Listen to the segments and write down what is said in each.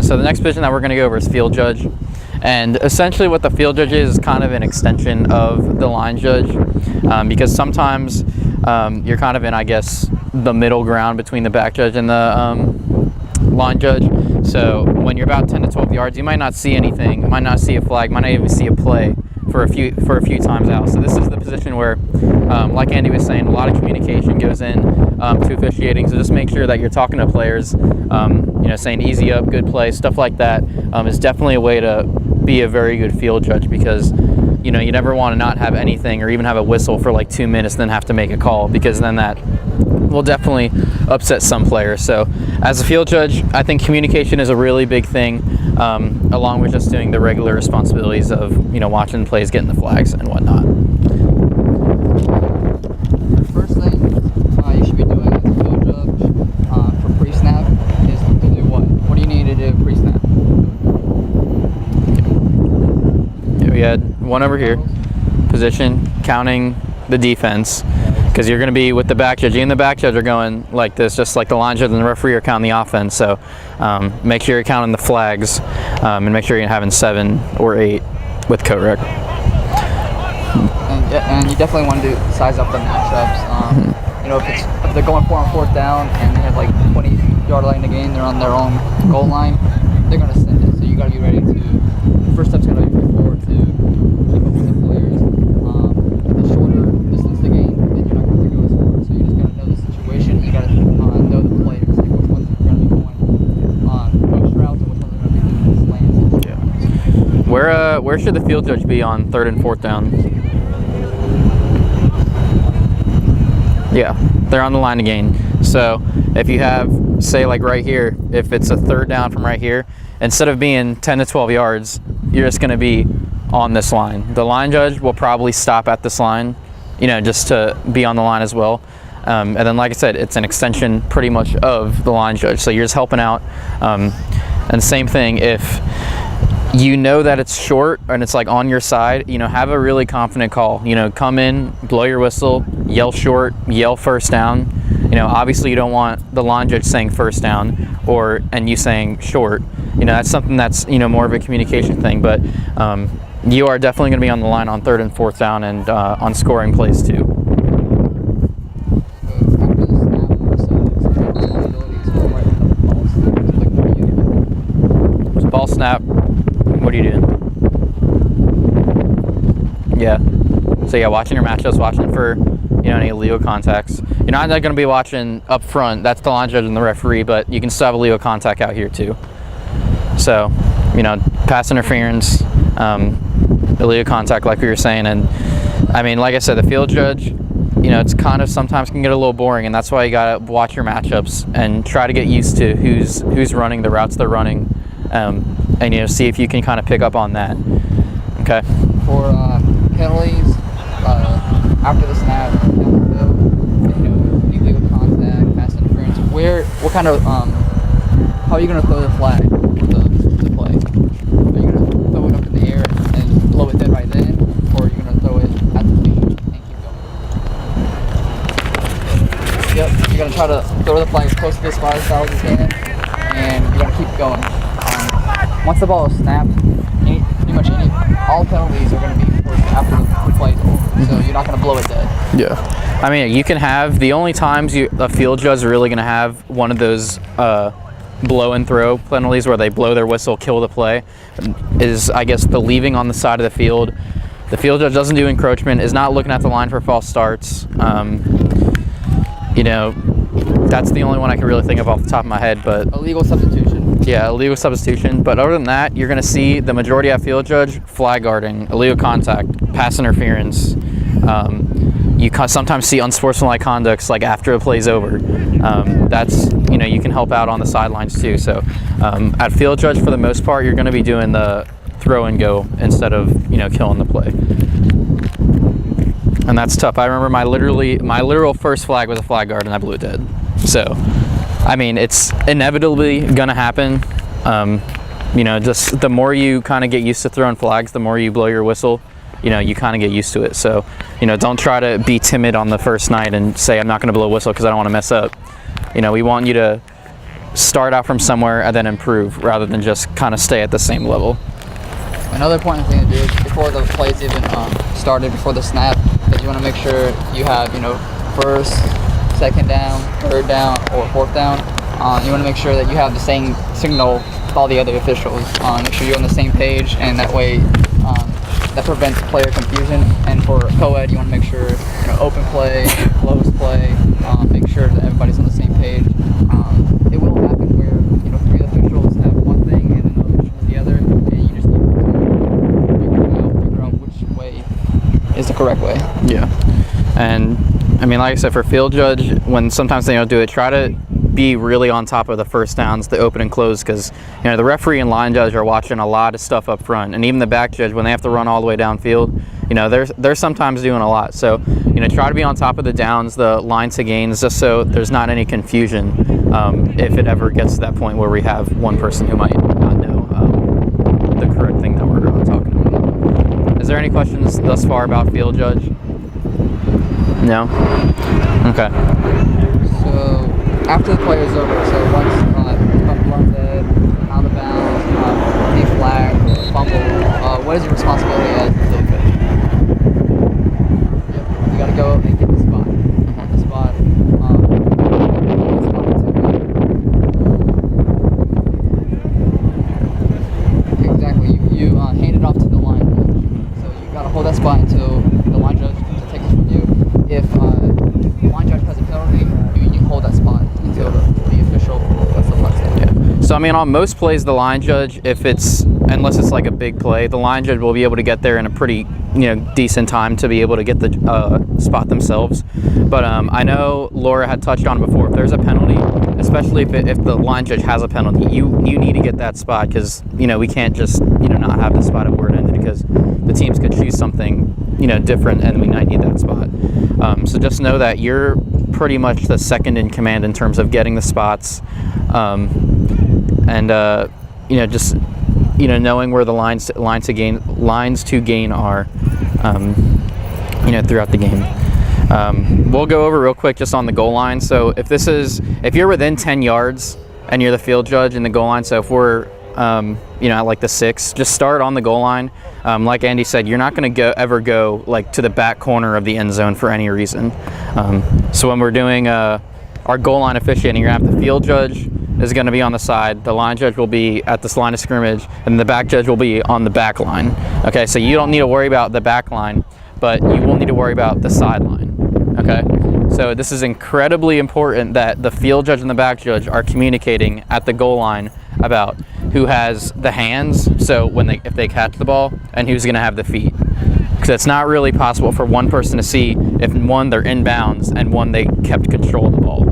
So the next position that we're going to go over is field judge. And essentially what the field judge is kind of an extension of the line judge, because sometimes you're kind of in, I guess, the middle ground between the back judge and the line judge. So when you're about 10 to 12 yards, you might not see anything, might not see a flag, might not even see a play for a few times out. So this is the position where, like Andy was saying, a lot of communication goes in to officiating. So just make sure that you're talking to players, saying easy up, good play, stuff like that is definitely a way to be a very good field judge, because you never want to not have anything or even have a whistle for like 2 minutes, then have to make a call, because then that will definitely upset some players. So as a field judge, I think communication is a really big thing, along with just doing the regular responsibilities of watching plays, getting the flags and whatnot. The first thing you should be doing as a field judge for pre-snap is to do what? What do you need to do pre-snap? Yeah, we had one over here, position, counting the defense, because you're going to be with the back judge. You and the back judge are going like this, just like the line judge and the referee are counting the offense. So make sure you're counting the flags, and make sure you're having 7 or 8 with coat rec. And you definitely want to size up the matchups. If they're going 4 on 4th down and they have like 20-yard line to gain, they're on their own goal line, they're going to send it. So you got to be ready to. The first step's got to be forward to keep up with the players. The shorter distance to gain, then you're not going to go as forward. So you just got to know the situation. You got to know the players, like which ones are going to be going on post routes and which ones are going to be doing slants. Yeah. Where should the field judge be on 3rd and 4th down? Yeah, they're on the line to gain. So if you have, say like right here, if it's a 3rd down from right here, instead of being 10 to 12 yards, you're just going to be on this line. The line judge will probably stop at this line, just to be on the line as well. And then, like I said, it's an extension pretty much of the line judge. So you're just helping out. And same thing, if you know that it's short and it's like on your side, have a really confident call. Come in, blow your whistle, yell short, yell first down. Obviously you don't want the line judge saying first down and you saying short. That's something that's, more of a communication thing, but you are definitely going to be on the line on 3rd and 4th down and on scoring plays too. Ball snap, what are you doing? Yeah. So yeah, watching your matchups, watching for any illegal contacts. You're not going to be watching up front. That's the line judge and the referee, but you can still have illegal contact out here too. So, pass interference, illegal contact, like we were saying, and I mean, like I said, the field judge, it's kind of sometimes can get a little boring, and that's why you gotta watch your matchups and try to get used to who's running the routes they're running, and see if you can kind of pick up on that. Okay. For penalties, after the snap, illegal contact, pass interference, what kind of how are you gonna throw the flag with the play? Are you gonna throw it up in the air and blow it dead right then, or are you gonna throw it at the feet and keep going? Yep, you're gonna try to throw the flag as close to the spot as you can, and you're gonna keep going. Once the ball is snapped, all penalties are going to be after the play is over, so you're not going to blow it dead. Yeah. I mean, you can have, the only times a field judge is really going to have one of those blow and throw penalties where they blow their whistle, kill the play, is, I guess, the leaving on the side of the field. The field judge doesn't do encroachment, is not looking at the line for false starts. That's the only one I can really think of off the top of my head, but... Illegal substitution. Yeah, illegal substitution. But other than that, you're going to see the majority of field judge, flag guarding, illegal contact, pass interference. You sometimes see unsportsmanlike conducts like after a play's over. That's, you can help out on the sidelines too. So at field judge, for the most part, you're going to be doing the throw and go instead of, killing the play. And that's tough. I remember my literal first flag was a flag guard and I blew it dead. So, I mean, it's inevitably going to happen. Just the more you kind of get used to throwing flags, the more you blow your whistle, you kind of get used to it. So, don't try to be timid on the first night and say, I'm not going to blow a whistle because I don't want to mess up. We want you to start out from somewhere and then improve rather than just kind of stay at the same level. Another important thing to do is before the plays even started, before the snap, is you want to make sure you have, first, second down, third down, or fourth down. You want to make sure that you have the same signal with all the other officials. Make sure you're on the same page, and that way that prevents player confusion. And for co-ed, you want to make sure open play, closed play, make sure that everybody's on the same page. It will happen where 3 officials have one thing and another official the other, and you just need to figure out which way is the correct way. Yeah, and I mean, like I said, for field judge, when sometimes they don't do it, try to be really on top of the first downs, the open and close, because the referee and line judge are watching a lot of stuff up front, and even the back judge, when they have to run all the way downfield, they're sometimes doing a lot. So try to be on top of the downs, the line to gains, just so there's not any confusion if it ever gets to that point where we have one person who might not know the correct thing that we're talking about. Is there any questions thus far about field judge? No? Okay. So after the play is over, so once runs dead, out of bounds, any flag, fumble, what is your responsibility as the coach? You got to go and get the spot. The spot. Exactly. You hand it off to the line judge. So you got to hold that spot until the line judge comes to take it from you. If the line judge has a penalty, you hold that spot until the official gets the flag set. Yeah. So I mean, on most plays, the line judge, unless it's like a big play, the line judge will be able to get there in a pretty decent time to be able to get the spot themselves. But I know Laura had touched on before, if there's a penalty, especially if the line judge has a penalty, you need to get that spot, because we can't just not have the spot at word ended, because the teams could choose something different, and we might need that spot. So just know that you're pretty much the second in command in terms of getting the spots, and just knowing where the lines to gain are, throughout the game. We'll go over real quick just on the goal line. So if you're within 10 yards and you're the field judge in the goal line, so if we're at like the 6, just start on the goal line. Like Andy said, you're not going to ever go like to the back corner of the end zone for any reason. So when we're doing our goal line officiating, you're going to have the field judge is going to be on the side, the line judge will be at this line of scrimmage, and the back judge will be on the back line. Okay, so you don't need to worry about the back line, but you will need to worry about the sideline. Okay, so this is incredibly important that the field judge and the back judge are communicating at the goal line about who has the hands, so if they catch the ball, and who's going to have the feet. Because it's not really possible for one person to see if one, they're inbounds, and one, they kept control of the ball.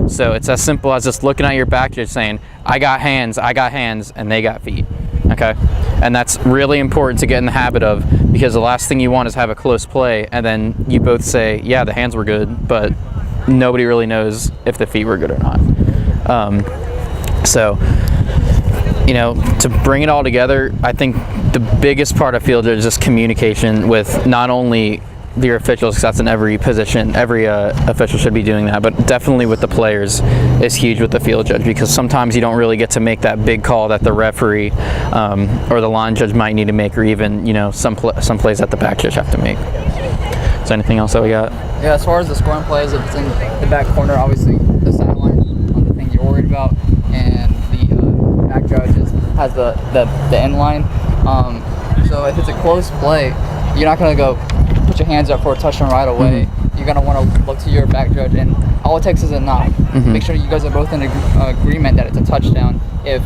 So it's as simple as just looking at your back judge saying, I got hands, and they got feet. Okay? And that's really important to get in the habit of, because the last thing you want is have a close play, and then you both say, yeah, the hands were good, but nobody really knows if the feet were good or not. To bring it all together, I think the biggest part of field judge is just communication with not only your officials, because that's in every position, every official should be doing that, but definitely with the players is huge with the field judge, because sometimes you don't really get to make that big call that the referee or the line judge might need to make, or even some plays that the back judge have to make. Is there anything else that we got? Yeah, as far as the scoring plays, if it's in the back corner, obviously the sideline on the thing you're worried about, and the back judge has the end line. So if it's a close play, you're not going to go put your hands up for a touchdown right away. Mm-hmm. You're going to want to look to your back judge, and all it takes is a knock. Mm-hmm. Make sure you guys are both in agreement that it's a touchdown. If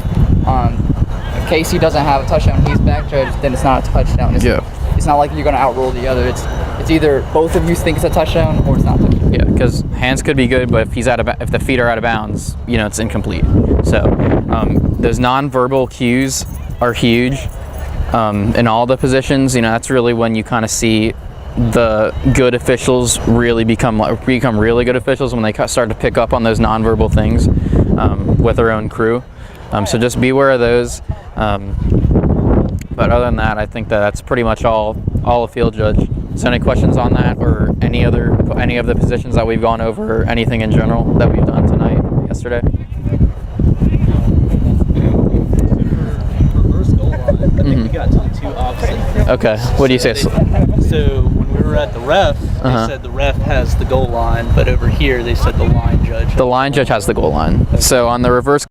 Casey doesn't have a touchdown, he's back judge, then it's not a touchdown. It's not like you're going to outrule the other. It's either both of you think it's a touchdown or it's not a touchdown. Yeah, because hands could be good, but if the feet are out of bounds, it's incomplete. So those nonverbal cues are huge in all the positions. That's really when you kind of see the good officials really become really good officials, when they start to pick up on those nonverbal things with their own crew. So just be aware of those. But other than that, I think that's pretty much all a field judge. So any questions on that, or any of the positions that we've gone over, or anything in general that we've done tonight, yesterday? Okay. What do you say? So when we were at the ref, they said the ref has the goal line, but over here they said the line judge. The line judge has the goal line. So on the reverse